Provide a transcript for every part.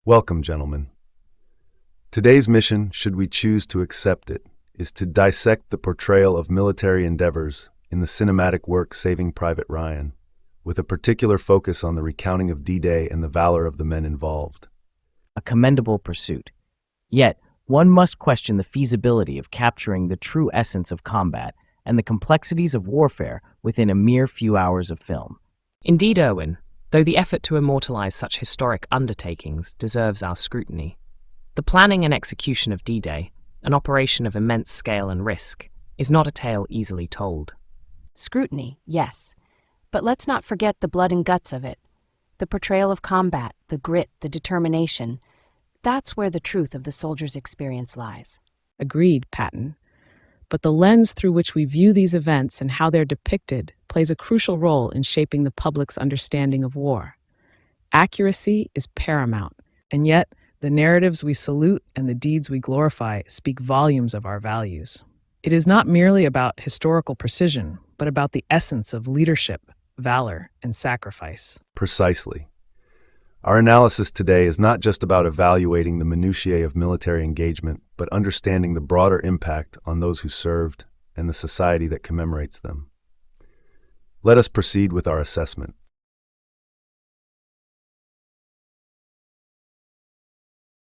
Welcome, gentlemen. Today's mission, should we choose to accept it, is to dissect the portrayal of military endeavors in the cinematic work Saving Private Ryan, with a particular focus on the recounting of D-Day and the valor of the men involved. A commendable pursuit. Yet, one must question the feasibility of capturing the true essence of combat and the complexities of warfare within a mere few hours of film. Indeed, Erwin, though the effort to immortalize such historic undertakings deserves our scrutiny, the planning and execution of D-Day, an operation of immense scale and risk, is not a tale easily told. Scrutiny, yes, but let's not forget the blood and guts of it. The portrayal of combat, the grit, the determination, that's where the truth of the soldier's experience lies. Agreed, Patton. But the lens through which we view these events and how they're depicted plays a crucial role in shaping the public's understanding of war. Accuracy is paramount, and yet the narratives we salute and the deeds we glorify speak volumes of our values. It is not merely about historical precision, but about the essence of leadership, valor, and sacrifice. Precisely. Our analysis today is not just about evaluating the minutiae of military engagement, but understanding the broader impact on those who served and the society that commemorates them. Let us proceed with our assessment.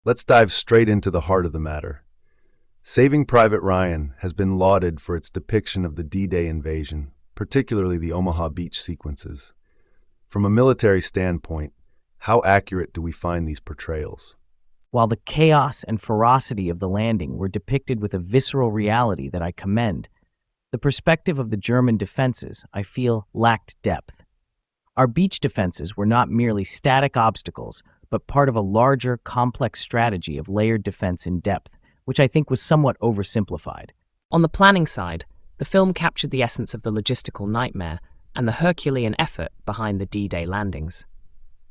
Let's dive straight into the heart of the matter. Saving Private Ryan has been lauded for its depiction of the D-Day invasion, particularly the Omaha beach sequences. From a military standpoint, how accurate do we find these portrayals? While the chaos and ferocity of the landing were depicted with a visceral reality that I commend, the perspective of the German defenses, I feel, lacked depth. Our beach defenses were not merely static obstacles, but part of a larger, complex strategy of layered defense in depth, which I think was somewhat oversimplified. On the planning side, the film captured the essence of the logistical nightmare and the Herculean effort behind the D-Day landings.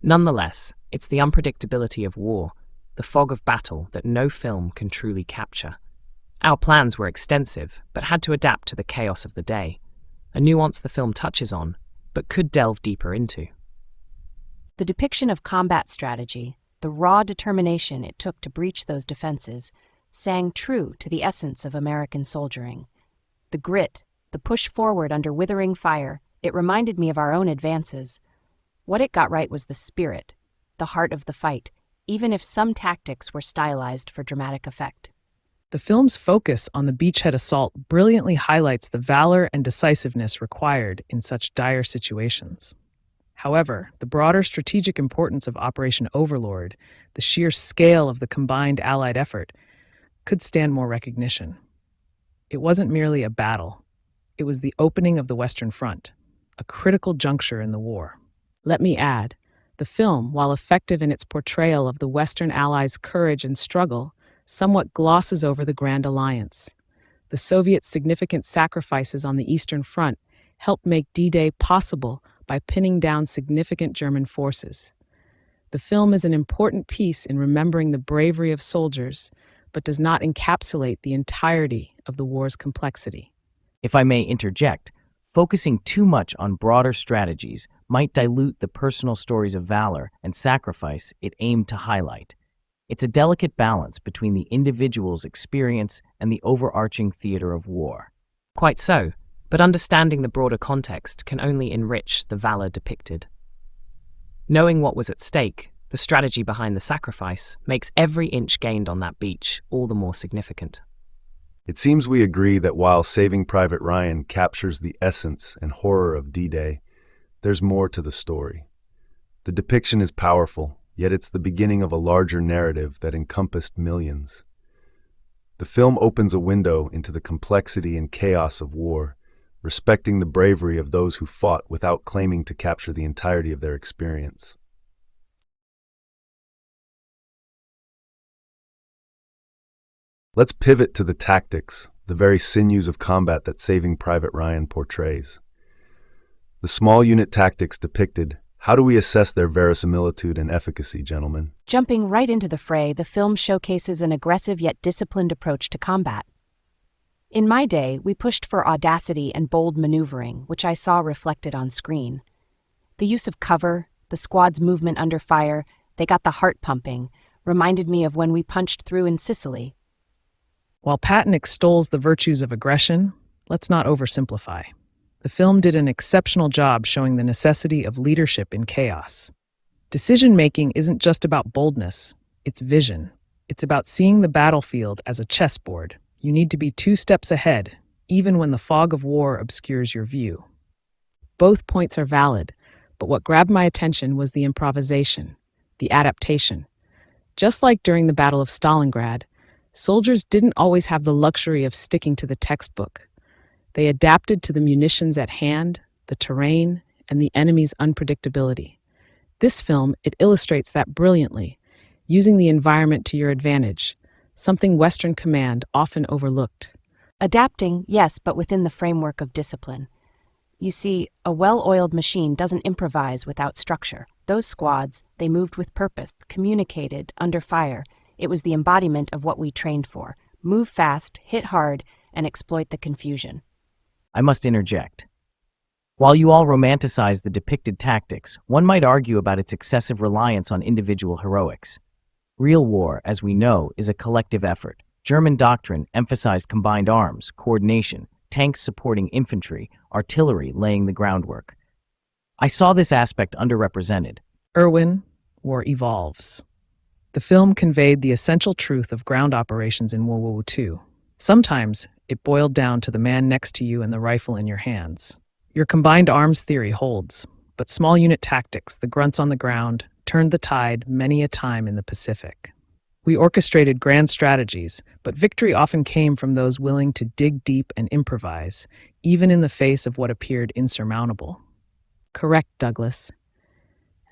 Nonetheless, it's the unpredictability of war, the fog of battle that no film can truly capture. Our plans were extensive, but had to adapt to the chaos of the day, a nuance the film touches on, but could delve deeper into. The depiction of combat strategy, the raw determination it took to breach those defenses, sang true to the essence of American soldiering. The grit, the push forward under withering fire, it reminded me of our own advances. What it got right was the spirit, the heart of the fight, even if some tactics were stylized for dramatic effect. The film's focus on the beachhead assault brilliantly highlights the valor and decisiveness required in such dire situations. However, the broader strategic importance of Operation Overlord, the sheer scale of the combined Allied effort, could stand more recognition. It wasn't merely a battle. It was the opening of the Western Front, a critical juncture in the war. Let me add, the film, while effective in its portrayal of the Western Allies' courage and struggle, somewhat glosses over the Grand Alliance. The Soviets' significant sacrifices on the Eastern Front helped make D-Day possible by pinning down significant German forces. The film is an important piece in remembering the bravery of soldiers, but does not encapsulate the entirety of the war's complexity. If I may interject, focusing too much on broader strategies might dilute the personal stories of valor and sacrifice it aimed to highlight. It's a delicate balance between the individual's experience and the overarching theater of war. Quite so, but understanding the broader context can only enrich the valor depicted. Knowing what was at stake, the strategy behind the sacrifice, makes every inch gained on that beach all the more significant. It seems we agree that while Saving Private Ryan captures the essence and horror of D-Day, there's more to the story. The depiction is powerful, yet it's the beginning of a larger narrative that encompassed millions. The film opens a window into the complexity and chaos of war, respecting the bravery of those who fought without claiming to capture the entirety of their experience. Let's pivot to the tactics, the very sinews of combat that Saving Private Ryan portrays. The small unit tactics depicted, how do we assess their verisimilitude and efficacy, gentlemen? Jumping right into the fray, the film showcases an aggressive yet disciplined approach to combat. In my day, we pushed for audacity and bold maneuvering, which I saw reflected on screen. The use of cover, the squad's movement under fire, they got the heart pumping, Reminded me of when we punched through in Sicily. While Patton extols the virtues of aggression, let's not oversimplify. The film did an exceptional job showing the necessity of leadership in chaos. Decision-making isn't just about boldness, it's vision. It's about seeing the battlefield as a chessboard. You need to be 2 steps ahead, even when the fog of war obscures your view. Both points are valid, but what grabbed my attention was the improvisation, the adaptation. Just like during the Battle of Stalingrad, soldiers didn't always have the luxury of sticking to the textbook. They adapted to the munitions at hand, the terrain, and the enemy's unpredictability. This film, it illustrates that brilliantly, using the environment to your advantage, something Western command often overlooked. Adapting, yes, but within the framework of discipline. You see, a well-oiled machine doesn't improvise without structure. Those squads, they moved with purpose, communicated, under fire. It was the embodiment of what we trained for. Move fast, hit hard, and exploit the confusion. I must interject. While you all romanticize the depicted tactics, one might argue about its excessive reliance on individual heroics. Real war, as we know, is a collective effort. German doctrine emphasized combined arms, coordination, tanks supporting infantry, artillery laying the groundwork. I saw this aspect underrepresented. Erwin, war evolves. The film conveyed the essential truth of ground operations in World War II. Sometimes it boiled down to the man next to you and the rifle in your hands. Your combined arms theory holds, but small unit tactics, the grunts on the ground, turned the tide many a time in the Pacific. We orchestrated grand strategies, but victory often came from those willing to dig deep and improvise, even in the face of what appeared insurmountable. Correct, Douglas.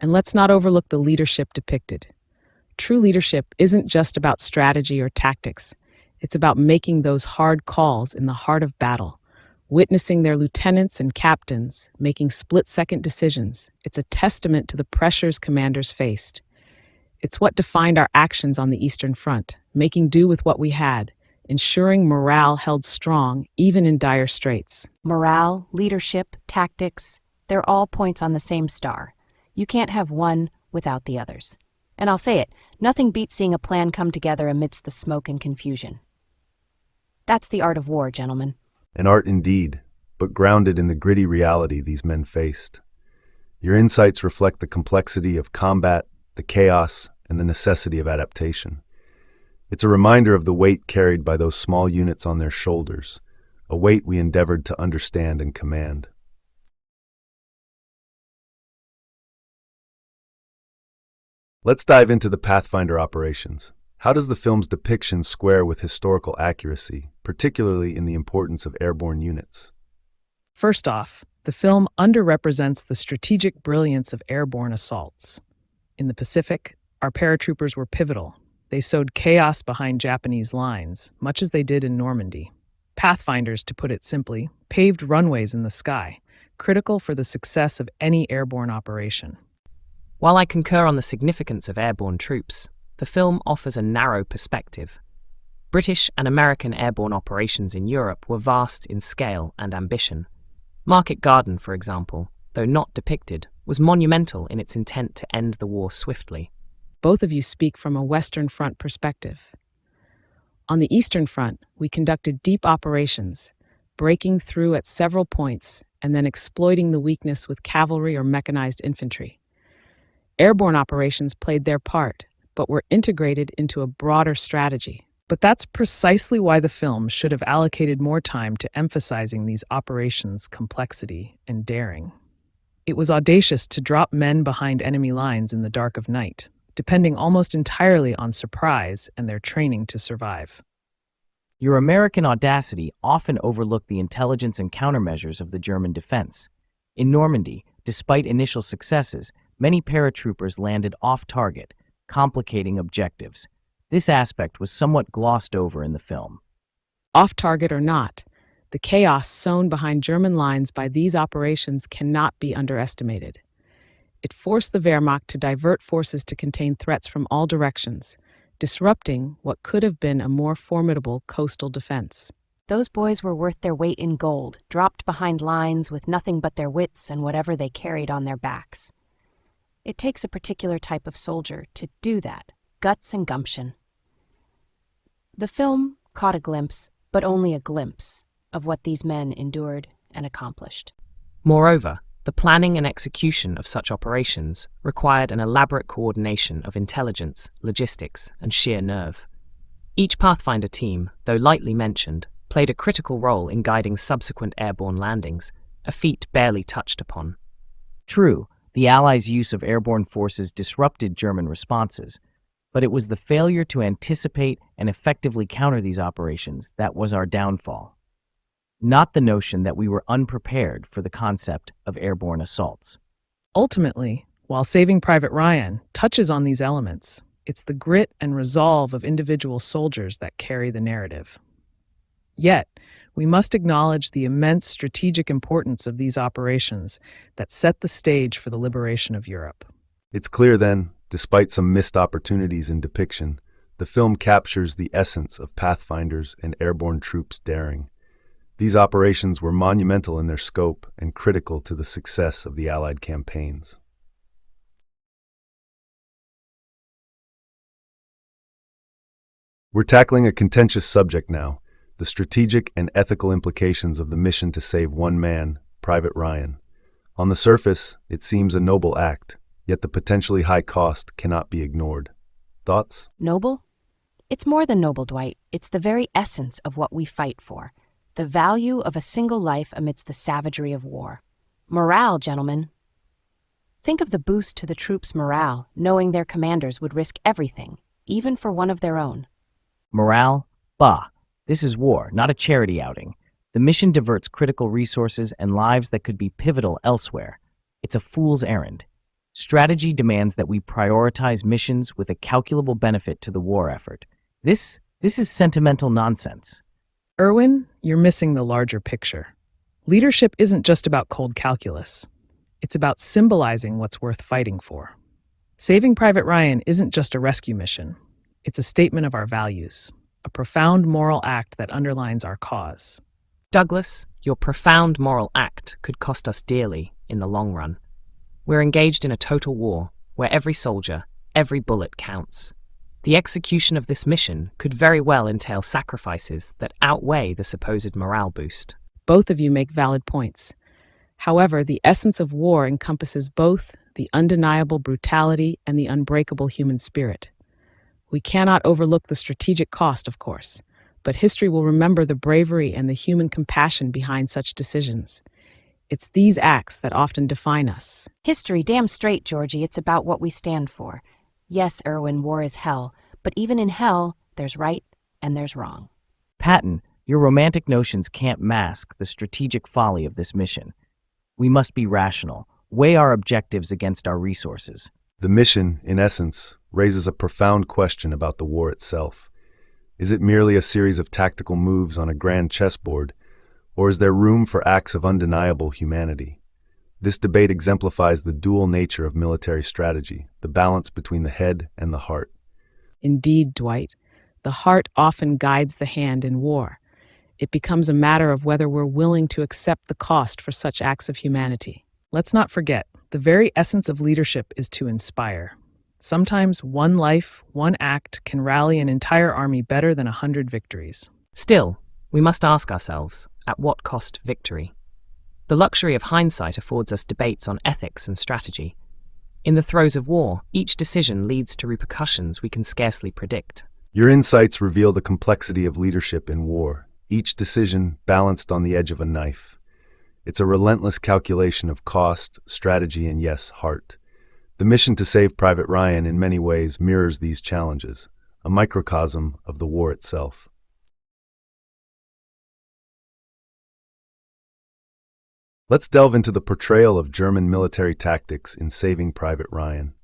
And let's not overlook the leadership depicted. True leadership isn't just about strategy or tactics. It's about making those hard calls in the heart of battle, witnessing their lieutenants and captains making split-second decisions. It's a testament to the pressures commanders faced. It's what defined our actions on the Eastern Front, making do with what we had, ensuring morale held strong even in dire straits. Morale, leadership, tactics, they're all points on the same star. You can't have one without the others. And I'll say it, nothing beats seeing a plan come together amidst the smoke and confusion. That's the art of war, gentlemen. An art indeed, but grounded in the gritty reality these men faced. Your insights reflect the complexity of combat, the chaos, and the necessity of adaptation. It's a reminder of the weight carried by those small units on their shoulders, a weight we endeavored to understand and command. Let's dive into the Pathfinder Operations. How does the film's depiction square with historical accuracy, particularly in the importance of airborne units? First off, the film underrepresents the strategic brilliance of airborne assaults. In the Pacific, our paratroopers were pivotal. They sowed chaos behind Japanese lines, much as they did in Normandy. Pathfinders, to put it simply, paved runways in the sky, critical for the success of any airborne operation. While I concur on the significance of airborne troops, the film offers a narrow perspective. British and American airborne operations in Europe were vast in scale and ambition. Market Garden, for example, though not depicted, was monumental in its intent to end the war swiftly. Both of you speak from a Western Front perspective. On the Eastern Front, we conducted deep operations, breaking through at several points and then exploiting the weakness with cavalry or mechanized infantry. Airborne operations played their part, but were integrated into a broader strategy. But that's precisely why the film should have allocated more time to emphasizing these operations' complexity and daring. It was audacious to drop men behind enemy lines in the dark of night, depending almost entirely on surprise and their training to survive. Your American audacity often overlooked the intelligence and countermeasures of the German defense. In Normandy, despite initial successes, many paratroopers landed off-target, complicating objectives. This aspect was somewhat glossed over in the film. Off-target or not, the chaos sown behind German lines by these operations cannot be underestimated. It forced the Wehrmacht to divert forces to contain threats from all directions, disrupting what could have been a more formidable coastal defense. Those boys were worth their weight in gold, dropped behind lines with nothing but their wits and whatever they carried on their backs. It takes a particular type of soldier to do that, guts and gumption. The film caught a glimpse, but only a glimpse, of what these men endured and accomplished. Moreover, the planning and execution of such operations required an elaborate coordination of intelligence, logistics, and sheer nerve. Each Pathfinder team, though lightly mentioned, played a critical role in guiding subsequent airborne landings, a feat barely touched upon. True, the Allies' use of airborne forces disrupted German responses, but it was the failure to anticipate and effectively counter these operations that was our downfall, not the notion that we were unprepared for the concept of airborne assaults. Ultimately, while Saving Private Ryan touches on these elements, it's the grit and resolve of individual soldiers that carry the narrative. Yet, we must acknowledge the immense strategic importance of these operations that set the stage for the liberation of Europe. It's clear then, despite some missed opportunities in depiction, the film captures the essence of Pathfinders and airborne troops' daring. These operations were monumental in their scope and critical to the success of the Allied campaigns. We're tackling a contentious subject now, the strategic and ethical implications of the mission to save one man, Private Ryan. On the surface, it seems a noble act, yet the potentially high cost cannot be ignored. Thoughts? Noble? It's more than noble, Dwight. It's the very essence of what we fight for. The value of a single life amidst the savagery of war. Morale, gentlemen. Think of the boost to the troops' morale, knowing their commanders would risk everything, even for one of their own. Morale? Bah! This is war, not a charity outing. The mission diverts critical resources and lives that could be pivotal elsewhere. It's a fool's errand. Strategy demands that we prioritize missions with a calculable benefit to the war effort. This is sentimental nonsense. Erwin, you're missing the larger picture. Leadership isn't just about cold calculus. It's about symbolizing what's worth fighting for. Saving Private Ryan isn't just a rescue mission. It's a statement of our values, a profound moral act that underlines our cause. Douglas, your profound moral act could cost us dearly in the long run. We're engaged in a total war where every soldier, every bullet counts. The execution of this mission could very well entail sacrifices that outweigh the supposed morale boost. Both of you make valid points. However, the essence of war encompasses both the undeniable brutality and the unbreakable human spirit. We cannot overlook the strategic cost, of course, but history will remember the bravery and the human compassion behind such decisions. It's these acts that often define us. History, damn straight, Georgie. It's about what we stand for. Yes, Erwin, war is hell, but even in hell, there's right and there's wrong. Patton, your romantic notions can't mask the strategic folly of this mission. We must be rational, weigh our objectives against our resources. The mission, in essence, raises a profound question about the war itself. Is it merely a series of tactical moves on a grand chessboard, or is there room for acts of undeniable humanity? This debate exemplifies the dual nature of military strategy, the balance between the head and the heart. Indeed, Dwight, the heart often guides the hand in war. It becomes a matter of whether we're willing to accept the cost for such acts of humanity. Let's not forget, the very essence of leadership is to inspire. Sometimes one life, one act can rally an entire army better than 100 victories. Still, we must ask ourselves, at what cost victory? The luxury of hindsight affords us debates on ethics and strategy. In the throes of war, each decision leads to repercussions we can scarcely predict. Your insights reveal the complexity of leadership in war, each decision balanced on the edge of a knife. It's a relentless calculation of cost, strategy, and yes, heart. The mission to save Private Ryan in many ways mirrors these challenges, a microcosm of the war itself. Let's delve into the portrayal of German military tactics in Saving Private Ryan.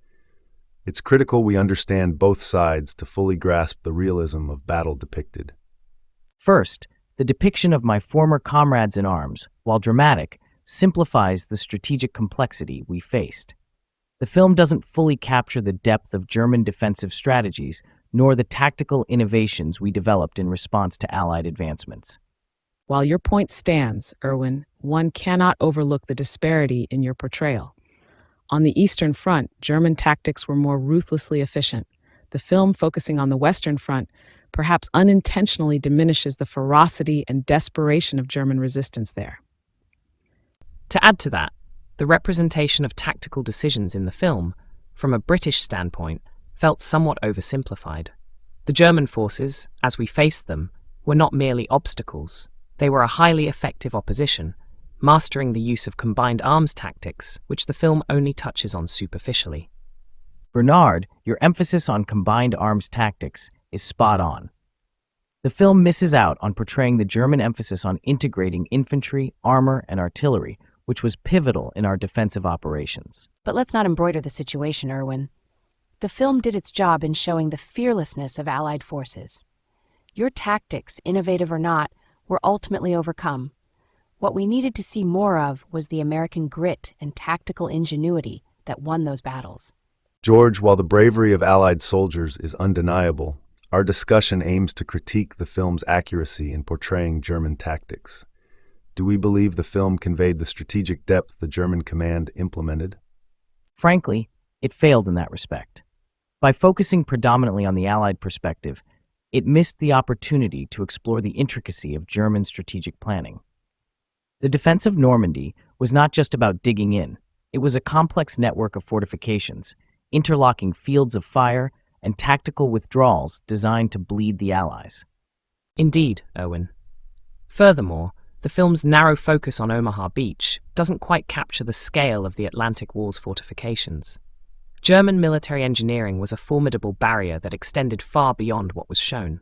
It's critical we understand both sides to fully grasp the realism of battle depicted. First, the depiction of my former comrades in arms, while dramatic, simplifies the strategic complexity we faced. The film doesn't fully capture the depth of German defensive strategies, nor the tactical innovations we developed in response to Allied advancements. While your point stands, Erwin, one cannot overlook the disparity in your portrayal. On the Eastern Front, German tactics were more ruthlessly efficient. The film, focusing on the Western Front, perhaps unintentionally diminishes the ferocity and desperation of German resistance there. To add to that, the representation of tactical decisions in the film, from a British standpoint, felt somewhat oversimplified. The German forces, as we faced them, were not merely obstacles. They were a highly effective opposition, mastering the use of combined arms tactics, which the film only touches on superficially. Bernard, your emphasis on combined arms tactics is spot on. The film misses out on portraying the German emphasis on integrating infantry, armor, and artillery, which was pivotal in our defensive operations. But let's not embroider the situation, Erwin. The film did its job in showing the fearlessness of Allied forces. Your tactics, innovative or not, were ultimately overcome. What we needed to see more of was the American grit and tactical ingenuity that won those battles. George, while the bravery of Allied soldiers is undeniable, our discussion aims to critique the film's accuracy in portraying German tactics. Do we believe the film conveyed the strategic depth the German command implemented? Frankly, it failed in that respect. By focusing predominantly on the Allied perspective, it missed the opportunity to explore the intricacy of German strategic planning. The defense of Normandy was not just about digging in. It was a complex network of fortifications, interlocking fields of fire, and tactical withdrawals designed to bleed the Allies. Indeed, Erwin. Furthermore, the film's narrow focus on Omaha Beach doesn't quite capture the scale of the Atlantic Wall's fortifications. German military engineering was a formidable barrier that extended far beyond what was shown.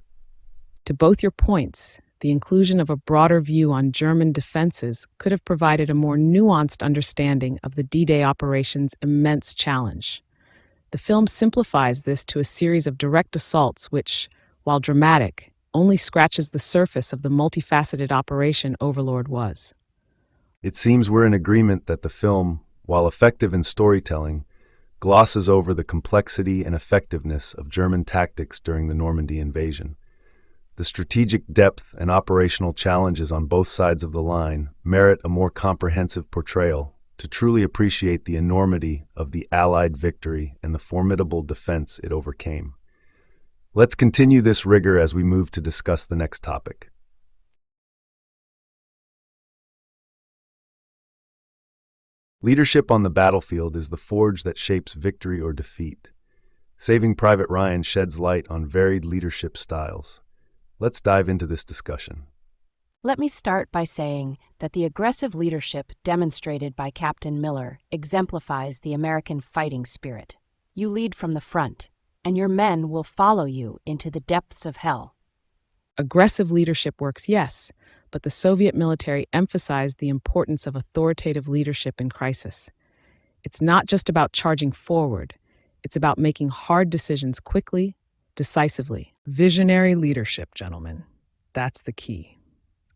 To both your points, the inclusion of a broader view on German defenses could have provided a more nuanced understanding of the D-Day operation's immense challenge. The film simplifies this to a series of direct assaults which, while dramatic, only scratches the surface of the multifaceted operation Overlord was. It seems we're in agreement that the film, while effective in storytelling, glosses over the complexity and effectiveness of German tactics during the Normandy invasion. The strategic depth and operational challenges on both sides of the line merit a more comprehensive portrayal to truly appreciate the enormity of the Allied victory and the formidable defense it overcame. Let's continue this rigor as we move to discuss the next topic. Leadership on the battlefield is the forge that shapes victory or defeat. Saving Private Ryan sheds light on varied leadership styles. Let's dive into this discussion. Let me start by saying that the aggressive leadership demonstrated by Captain Miller exemplifies the American fighting spirit. You lead from the front, and your men will follow you into the depths of hell. Aggressive leadership works, yes, but the Soviet military emphasized the importance of authoritative leadership in crisis. It's not just about charging forward, it's about making hard decisions quickly, decisively. Visionary leadership, gentlemen. That's the key.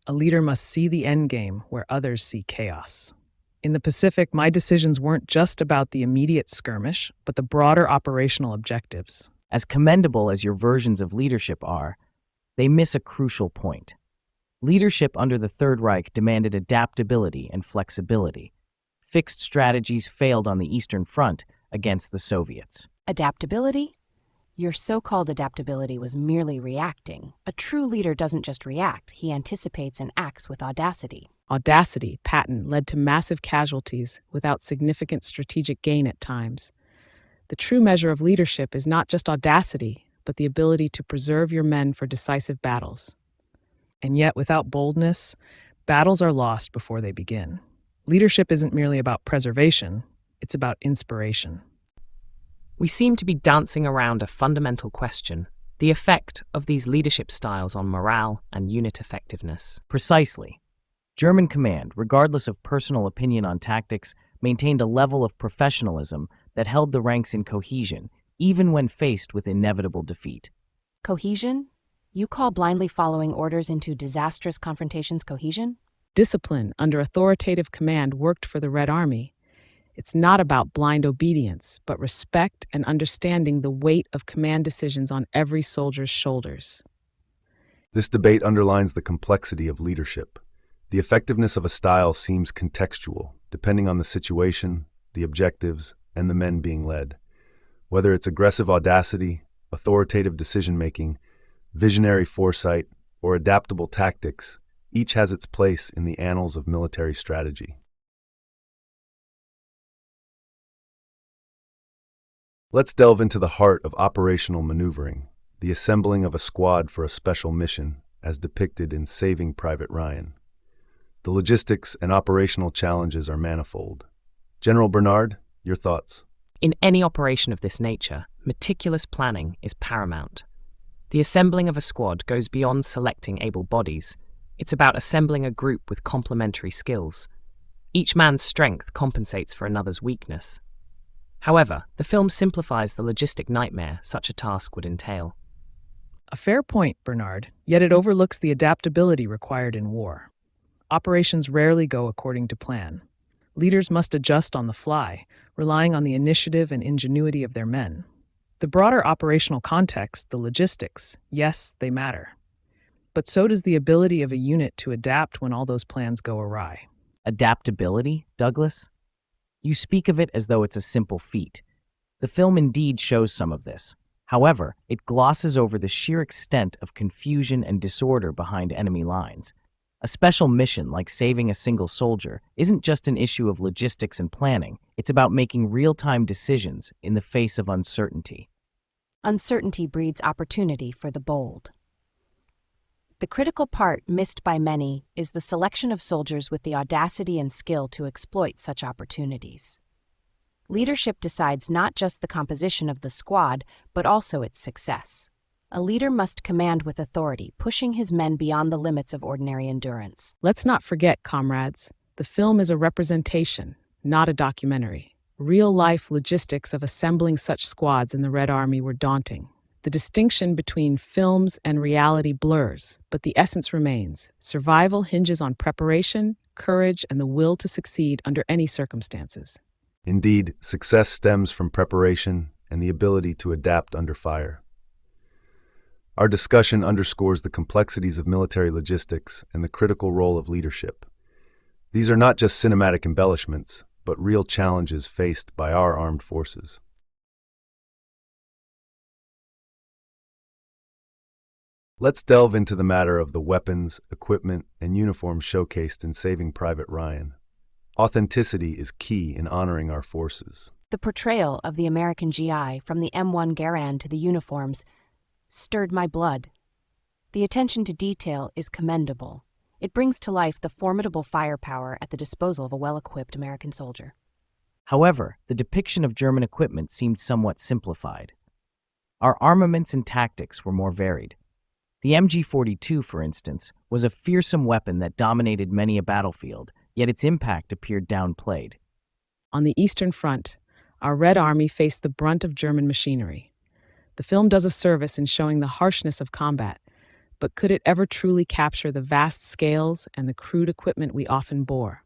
A leader must see the end game where others see chaos. In the Pacific, my decisions weren't just about the immediate skirmish, but the broader operational objectives. As commendable as your versions of leadership are, they miss a crucial point. Leadership under the Third Reich demanded adaptability and flexibility. Fixed strategies failed on the Eastern Front against the Soviets. Adaptability? Your so-called adaptability was merely reacting. A true leader doesn't just react, he anticipates and acts with audacity. Audacity, Patton, led to massive casualties without significant strategic gain at times. The true measure of leadership is not just audacity, but the ability to preserve your men for decisive battles. And yet, without boldness, battles are lost before they begin. Leadership isn't merely about preservation, it's about inspiration. We seem to be dancing around a fundamental question: the effect of these leadership styles on morale and unit effectiveness. Precisely. German command, regardless of personal opinion on tactics, maintained a level of professionalism that held the ranks in cohesion, even when faced with inevitable defeat. Cohesion? You call blindly following orders into disastrous confrontations cohesion? Discipline under authoritative command worked for the Red Army. It's not about blind obedience, but respect and understanding the weight of command decisions on every soldier's shoulders. This debate underlines the complexity of leadership. The effectiveness of a style seems contextual, depending on the situation, the objectives, and the men being led. Whether it's aggressive audacity, authoritative decision-making, visionary foresight, or adaptable tactics, each has its place in the annals of military strategy. Let's delve into the heart of operational maneuvering, the assembling of a squad for a special mission, as depicted in Saving Private Ryan. The logistics and operational challenges are manifold. General Bernard, your thoughts? In any operation of this nature, meticulous planning is paramount. The assembling of a squad goes beyond selecting able bodies. It's about assembling a group with complementary skills. Each man's strength compensates for another's weakness. However, the film simplifies the logistic nightmare such a task would entail. A fair point, Bernard, yet it overlooks the adaptability required in war. Operations rarely go according to plan. Leaders must adjust on the fly, relying on the initiative and ingenuity of their men. The broader operational context, the logistics, yes, they matter. But so does the ability of a unit to adapt when all those plans go awry. Adaptability, Douglas? You speak of it as though it's a simple feat. The film indeed shows some of this. However, it glosses over the sheer extent of confusion and disorder behind enemy lines. A special mission like saving a single soldier isn't just an issue of logistics and planning. It's about making real-time decisions in the face of uncertainty. Uncertainty breeds opportunity for the bold. The critical part missed by many is the selection of soldiers with the audacity and skill to exploit such opportunities. Leadership decides not just the composition of the squad, but also its success. A leader must command with authority, pushing his men beyond the limits of ordinary endurance. Let's not forget, comrades, the film is a representation, not a documentary. Real-life logistics of assembling such squads in the Red Army were daunting. The distinction between films and reality blurs, but the essence remains. Survival hinges on preparation, courage, and the will to succeed under any circumstances. Indeed, success stems from preparation and the ability to adapt under fire. Our discussion underscores the complexities of military logistics and the critical role of leadership. These are not just cinematic embellishments, but real challenges faced by our armed forces. Let's delve into the matter of the weapons, equipment, and uniforms showcased in Saving Private Ryan. Authenticity is key in honoring our forces. The portrayal of the American GI, from the M1 Garand to the uniforms, stirred my blood. The attention to detail is commendable. It brings to life the formidable firepower at the disposal of a well-equipped American soldier. However, the depiction of German equipment seemed somewhat simplified. Our armaments and tactics were more varied. The MG-42, for instance, was a fearsome weapon that dominated many a battlefield, yet its impact appeared downplayed. On the Eastern Front, our Red Army faced the brunt of German machinery. The film does a service in showing the harshness of combat, but could it ever truly capture the vast scales and the crude equipment we often bore?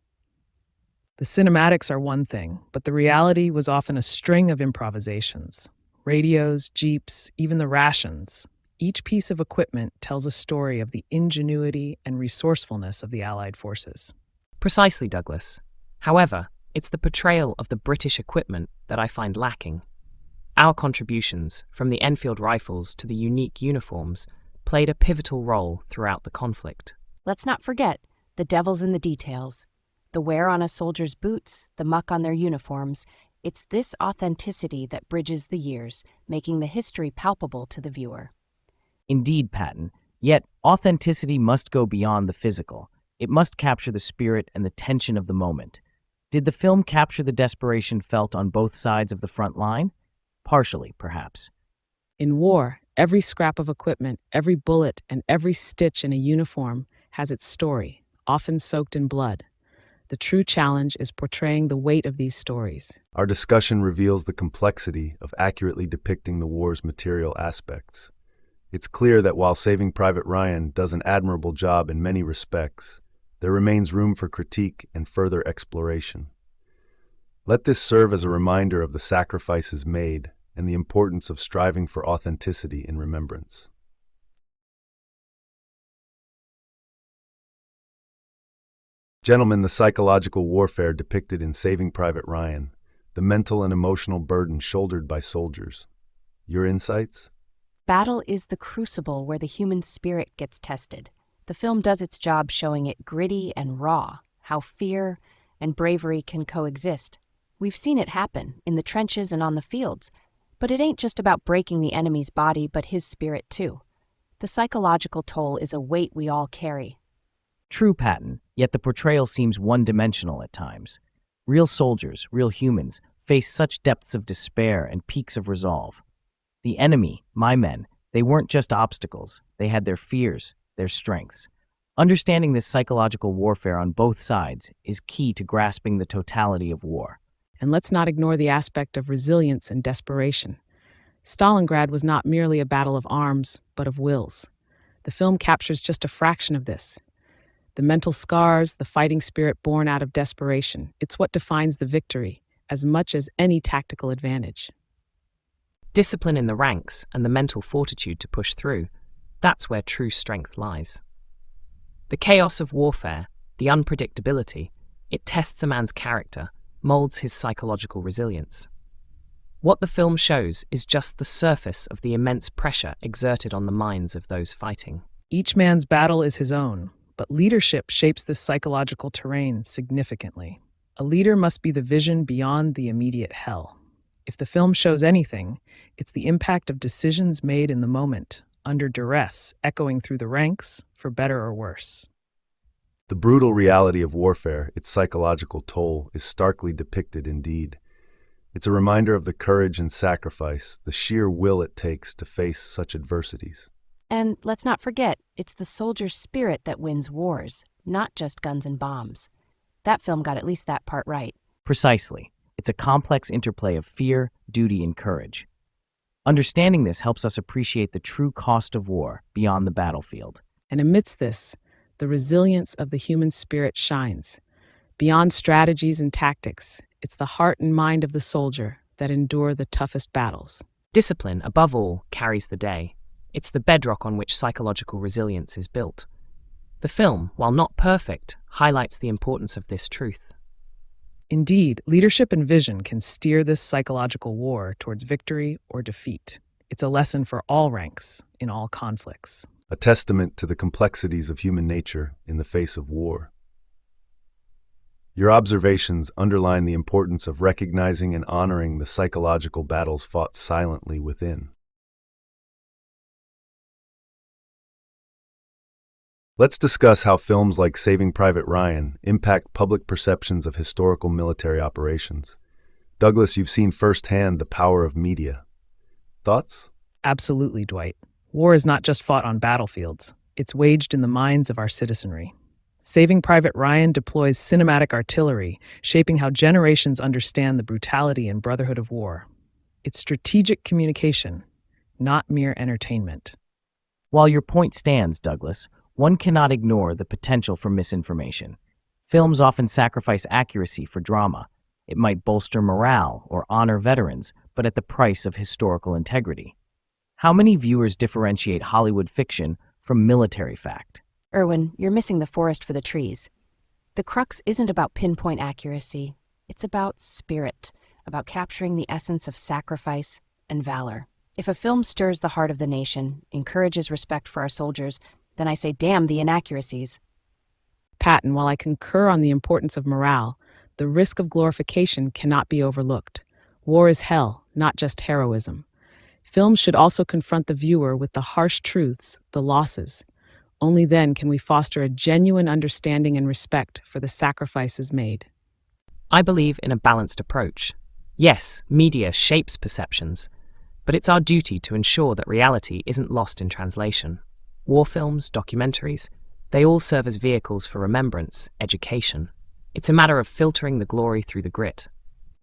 The cinematics are one thing, but the reality was often a string of improvisations. Radios, jeeps, even the rations. Each piece of equipment tells a story of the ingenuity and resourcefulness of the Allied forces. Precisely, Douglas. However, it's the portrayal of the British equipment that I find lacking. Our contributions, from the Enfield rifles to the unique uniforms, played a pivotal role throughout the conflict. Let's not forget the devil's in the details. The wear on a soldier's boots, the muck on their uniforms. It's this authenticity that bridges the years, making the history palpable to the viewer. Indeed, Patton, yet authenticity must go beyond the physical. It must capture the spirit and the tension of the moment. Did the film capture the desperation felt on both sides of the front line? Partially, perhaps. In war, every scrap of equipment, every bullet, and every stitch in a uniform has its story, often soaked in blood. The true challenge is portraying the weight of these stories. Our discussion reveals the complexity of accurately depicting the war's material aspects. It's clear that while Saving Private Ryan does an admirable job in many respects, there remains room for critique and further exploration. Let this serve as a reminder of the sacrifices made and the importance of striving for authenticity in remembrance. Gentlemen, the psychological warfare depicted in Saving Private Ryan, the mental and emotional burden shouldered by soldiers. Your insights? Battle is the crucible where the human spirit gets tested. The film does its job showing it gritty and raw, how fear and bravery can coexist. We've seen it happen in the trenches and on the fields, but it ain't just about breaking the enemy's body, but his spirit too. The psychological toll is a weight we all carry. True, Patton, yet the portrayal seems one-dimensional at times. Real soldiers, real humans, face such depths of despair and peaks of resolve. The enemy, my men, they weren't just obstacles. They had their fears, their strengths. Understanding this psychological warfare on both sides is key to grasping the totality of war. And let's not ignore the aspect of resilience and desperation. Stalingrad was not merely a battle of arms, but of wills. The film captures just a fraction of this. The mental scars, the fighting spirit born out of desperation, it's what defines the victory, as much as any tactical advantage. Discipline in the ranks and the mental fortitude to push through, that's where true strength lies. The chaos of warfare, the unpredictability, it tests a man's character, molds his psychological resilience. What the film shows is just the surface of the immense pressure exerted on the minds of those fighting. Each man's battle is his own, but leadership shapes this psychological terrain significantly. A leader must be the vision beyond the immediate hell. If the film shows anything, it's the impact of decisions made in the moment, under duress, echoing through the ranks, for better or worse. The brutal reality of warfare, its psychological toll, is starkly depicted indeed. It's a reminder of the courage and sacrifice, the sheer will it takes to face such adversities. And let's not forget, it's the soldier's spirit that wins wars, not just guns and bombs. That film got at least that part right. Precisely. It's a complex interplay of fear, duty, and courage. Understanding this helps us appreciate the true cost of war beyond the battlefield. And amidst this, the resilience of the human spirit shines. Beyond strategies and tactics, it's the heart and mind of the soldier that endure the toughest battles. Discipline, above all, carries the day. It's the bedrock on which psychological resilience is built. The film, while not perfect, highlights the importance of this truth. Indeed, leadership and vision can steer this psychological war towards victory or defeat. It's a lesson for all ranks, in all conflicts. A testament to the complexities of human nature in the face of war. Your observations underline the importance of recognizing and honoring the psychological battles fought silently within. Let's discuss how films like Saving Private Ryan impact public perceptions of historical military operations. Douglas, you've seen firsthand the power of media. Thoughts? Absolutely, Dwight. War is not just fought on battlefields. It's waged in the minds of our citizenry. Saving Private Ryan deploys cinematic artillery, shaping how generations understand the brutality and brotherhood of war. It's strategic communication, not mere entertainment. While your point stands, Douglas, one cannot ignore the potential for misinformation. Films often sacrifice accuracy for drama. It might bolster morale or honor veterans, but at the price of historical integrity. How many viewers differentiate Hollywood fiction from military fact? Erwin, you're missing the forest for the trees. The crux isn't about pinpoint accuracy. It's about spirit, about capturing the essence of sacrifice and valor. If a film stirs the heart of the nation, encourages respect for our soldiers, then I say damn the inaccuracies. Patton, while I concur on the importance of morale, the risk of glorification cannot be overlooked. War is hell, not just heroism. Films should also confront the viewer with the harsh truths, the losses. Only then can we foster a genuine understanding and respect for the sacrifices made. I believe in a balanced approach. Yes, media shapes perceptions, but it's our duty to ensure that reality isn't lost in translation. War films, documentaries, they all serve as vehicles for remembrance, education. It's a matter of filtering the glory through the grit.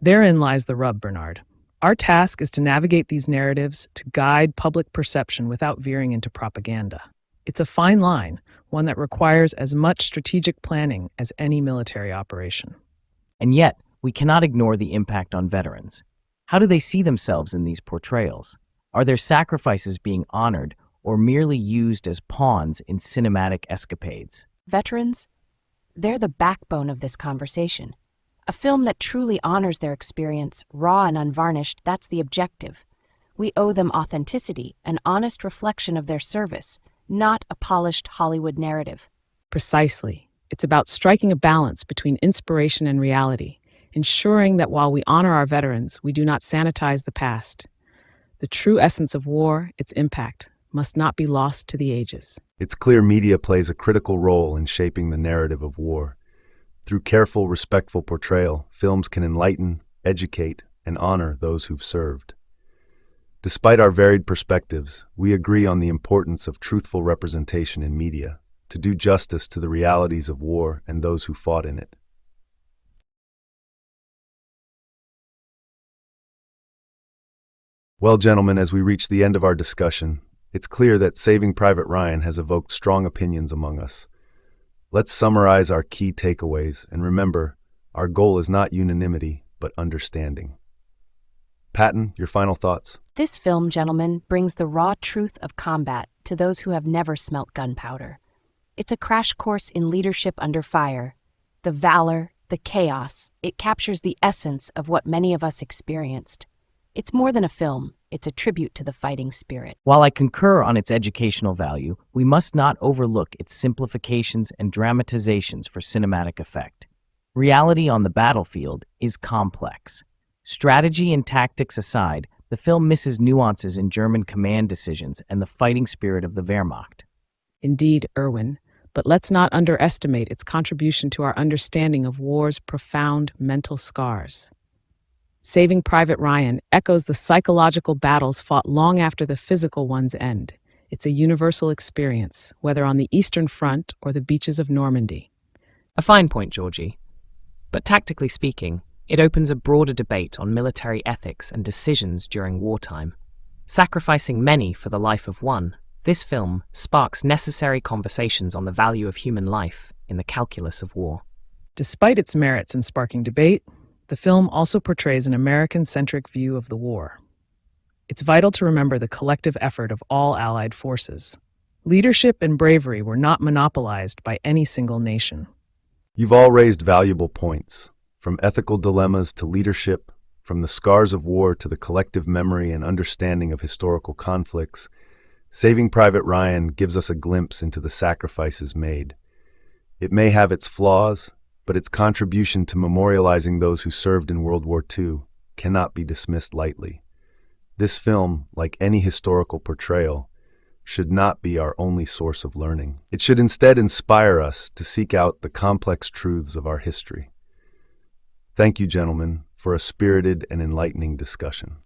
Therein lies the rub, Bernard. Our task is to navigate these narratives to guide public perception without veering into propaganda. It's a fine line, one that requires as much strategic planning as any military operation. And yet, we cannot ignore the impact on veterans. How do they see themselves in these portrayals? Are their sacrifices being honored or merely used as pawns in cinematic escapades? Veterans, they're the backbone of this conversation. A film that truly honors their experience, raw and unvarnished, that's the objective. We owe them authenticity, an honest reflection of their service, not a polished Hollywood narrative. Precisely. It's about striking a balance between inspiration and reality, ensuring that while we honor our veterans, we do not sanitize the past. The true essence of war, its impact, must not be lost to the ages. It's clear media plays a critical role in shaping the narrative of war. Through careful, respectful portrayal, films can enlighten, educate, and honor those who've served. Despite our varied perspectives, we agree on the importance of truthful representation in media to do justice to the realities of war and those who fought in it. Well, gentlemen, as we reach the end of our discussion, it's clear that Saving Private Ryan has evoked strong opinions among us. Let's summarize our key takeaways, and remember, our goal is not unanimity, but understanding. Patton, your final thoughts? This film, gentlemen, brings the raw truth of combat to those who have never smelt gunpowder. It's a crash course in leadership under fire. The valor, the chaos, it captures the essence of what many of us experienced. It's more than a film, it's a tribute to the fighting spirit. While I concur on its educational value, we must not overlook its simplifications and dramatizations for cinematic effect. Reality on the battlefield is complex. Strategy and tactics aside, the film misses nuances in German command decisions and the fighting spirit of the Wehrmacht. Indeed, Erwin, but let's not underestimate its contribution to our understanding of war's profound mental scars. Saving Private Ryan echoes the psychological battles fought long after the physical ones end. It's a universal experience, whether on the Eastern Front or the beaches of Normandy. A fine point, Georgie. But tactically speaking, it opens a broader debate on military ethics and decisions during wartime. Sacrificing many for the life of one, this film sparks necessary conversations on the value of human life in the calculus of war. Despite its merits in sparking debate, the film also portrays an American-centric view of the war. It's vital to remember the collective effort of all Allied forces. Leadership and bravery were not monopolized by any single nation. You've all raised valuable points, from ethical dilemmas to leadership, from the scars of war to the collective memory and understanding of historical conflicts. Saving Private Ryan gives us a glimpse into the sacrifices made. It may have its flaws, but its contribution to memorializing those who served in World War II cannot be dismissed lightly. This film, like any historical portrayal, should not be our only source of learning. It should instead inspire us to seek out the complex truths of our history. Thank you, gentlemen, for a spirited and enlightening discussion.